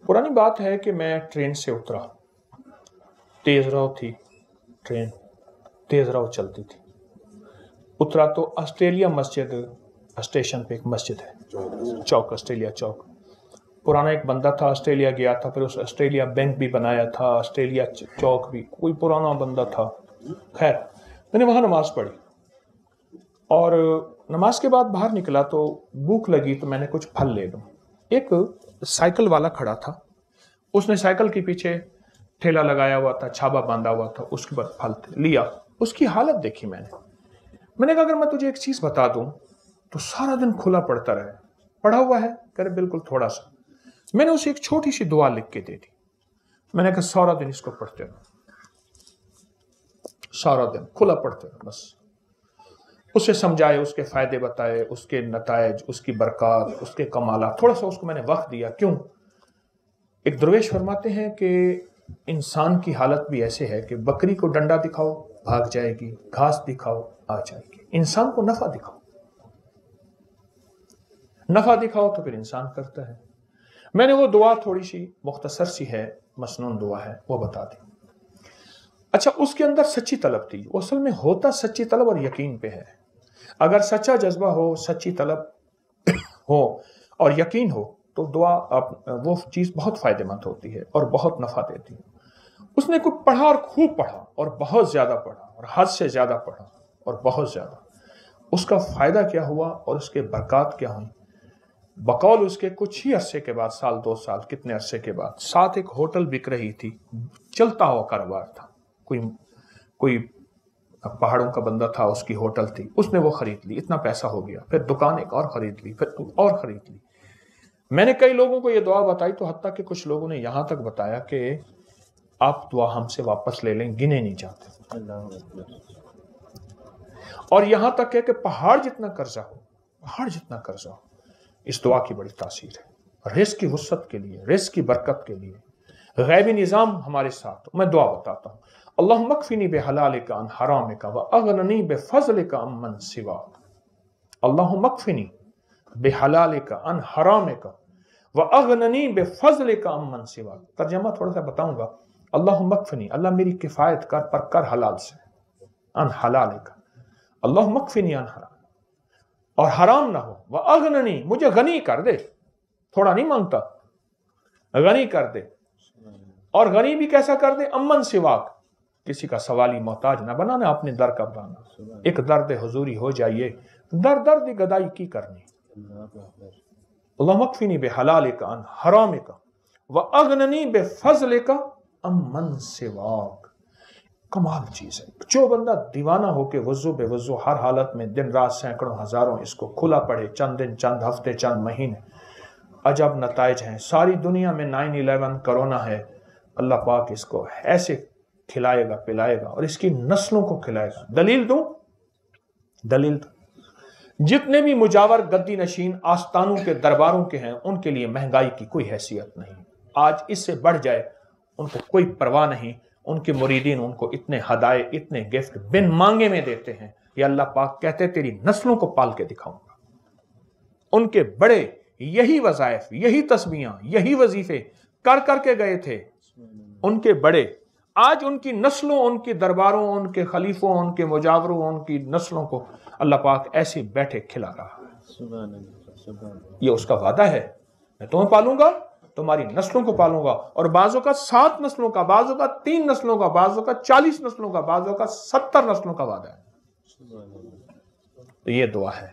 पुरानी बात है कि मैं ट्रेन से उतरा, तेज रफ्तार थी ट्रेन, तेज रफ्तार चलती थी। उतरा तो ऑस्ट्रेलिया मस्जिद स्टेशन पे एक मस्जिद है, चौक, ऑस्ट्रेलिया चौक। पुराना एक बंदा था, ऑस्ट्रेलिया गया था, फिर उस ऑस्ट्रेलिया बैंक भी बनाया था, ऑस्ट्रेलिया चौक भी, कोई पुराना बंदा था। खैर, मैंने वहाँ नमाज पढ़ी और नमाज के बाद बाहर निकला तो भूख लगी तो मैंने कुछ फल ले लूं। एक साइकिल वाला खड़ा था, उसने साइकिल के पीछे ठेला लगाया हुआ था, छाबा बांधा हुआ था, उसके बाद फल लिया। उसकी हालत देखी मैंने कहा अगर मैं तुझे एक चीज बता दूं तो सारा दिन खुला पड़ता रहे। पढ़ा हुआ है? कह रहे बिल्कुल थोड़ा सा। मैंने उसे एक छोटी सी दुआ लिख के दे दी। मैंने कहा सारा दिन इसको पढ़ते रहो, सारा दिन खुला पढ़ते रहो बस। उसे समझाए, उसके फायदे बताए, उसके नतायज, उसकी बरकत, उसके कमाला, थोड़ा सा उसको मैंने वक्त दिया। क्यों? एक दरवेश फरमाते हैं कि इंसान की हालत भी ऐसे है कि बकरी को डंडा दिखाओ भाग जाएगी, घास दिखाओ आ जाएगी। इंसान को नफा दिखाओ, नफा दिखाओ तो फिर इंसान करता है। मैंने वो दुआ थोड़ी सी मुख्तसर सी है, मसनून दुआ है, वो बता दी। अच्छा, उसके अंदर सच्ची तलब थी। वो असल में होता सच्ची तलब और यकीन पे है। अगर सच्चा जज्बा हो, सच्ची तलब हो और यकीन हो तो दुआ वो चीज बहुत फायदेमंद होती है और बहुत नफा देती है। उसने कुछ पढ़ा और खूब पढ़ा और बहुत ज्यादा पढ़ा और हद से ज्यादा पढ़ा और बहुत ज्यादा। उसका फायदा क्या हुआ और उसके बरकत क्या हुई? बकौल उसके कुछ ही अरसे के बाद, साल 2 साल कितने अरसे के बाद, साथ एक होटल बिक रही थी, चलता हुआ कारोबार था। कोई पहाड़ों का बंदा था, उसकी होटल थी, उसने वो खरीद ली, इतना पैसा हो गया। फिर दुकान एक और खरीद ली, फिर और खरीद ली। मैंने कई लोगों को ये दुआ बताई तो हत्ता कि कुछ लोगों ने यहां तक बताया कि आप दुआ हमसे वापस ले लें, गिने नहीं जाते। और यहां तक है कि पहाड़ जितना कर्जा हो, इस दुआ की बड़ी तासीर है। रिस्क की वुसअत के लिए, रिस्क की बरकत के लिए, गैबी निजाम हमारे साथ। मैं दुआ बताता हूं। अल्लाहुम्मा अक्फिनी बिहलालिका अन हरामिका व अगननी बिफज़लिका अम्मन सिवाक। अल्लाहुम्मा अक्फिनी बिहलालिका अन हरामिका व अगननी बिफज़लिका अम्मन सिवाक। तर्जुमा थोड़ा सा बताऊंगा। अल्लाहुम्मा अक्फिनी, अल्लाह मेरी किफायत कर, पर कर हलाल से, अन हलालिका, अल्लाहुम्मा अक्फिनी अन हराम, और हराम ना हो। व अगननी, मुझे गनी कर दे, थोड़ा नहीं मांगता, गनी कर दे। और गनी भी कैसा कर दे? अम्मन सिवाक, किसी का सवाली मोहताज ना बनाना, अपने दर का बनाना। एक दर्द हुजूरी हो जाइए, दर दर्द गदाई की करनी। अल्लाहुम्मा अक्फिनी बिहलालिका अन हरामिका व अगननी बिफज़लिका अम्मन सिवाक। कमाल चीज है। जो बंदा दीवाना होके वज़ू बेवज़ू हर हालत में दिन रात सैकड़ों हजारों इसको खुला पड़े, चंद दिन, चंद हफ्ते, चंद महीने, अजब नताइज हैं। सारी दुनिया में 9/11 कोरोना है, अल्लाह पाक इसको ऐसे खिलाएगा पिलाएगा और इसकी नस्लों को खिलाएगा। दलील दूं? दलील दूं? जितने भी मुजावर गद्दी नशीन आस्थानों के दरबारों के हैं, उनके लिए महंगाई की कोई हैसियत नहीं। आज इससे बढ़ जाए उनको कोई परवाह नहीं। उनके मुरीदीन उनको इतने हदाए, इतने गिफ्ट बिन मांगे में देते हैं। ये अल्लाह पाक कहते तेरी नस्लों को पाल के दिखाऊंगा। उनके बड़े यही वज़ाइफ, यही तस्बीहां, यही वजीफे कर करके गए थे उनके बड़े। आज उनकी नस्लों, उनके दरबारों, उनके खलीफों, उनके मुजावरों, उनकी नस्लों को अल्लाह पाक ऐसे बैठे खिला रहा है। ये उसका वादा है, मैं तुम्हें पालूंगा, तुम्हारी नस्लों को पालूंगा। और बाजों का 7 नस्लों का, बाजों का 3 नस्लों का, बाजों का 40 नस्लों का, बाजों का 70 नस्लों का वादा है। तो ये दुआ है।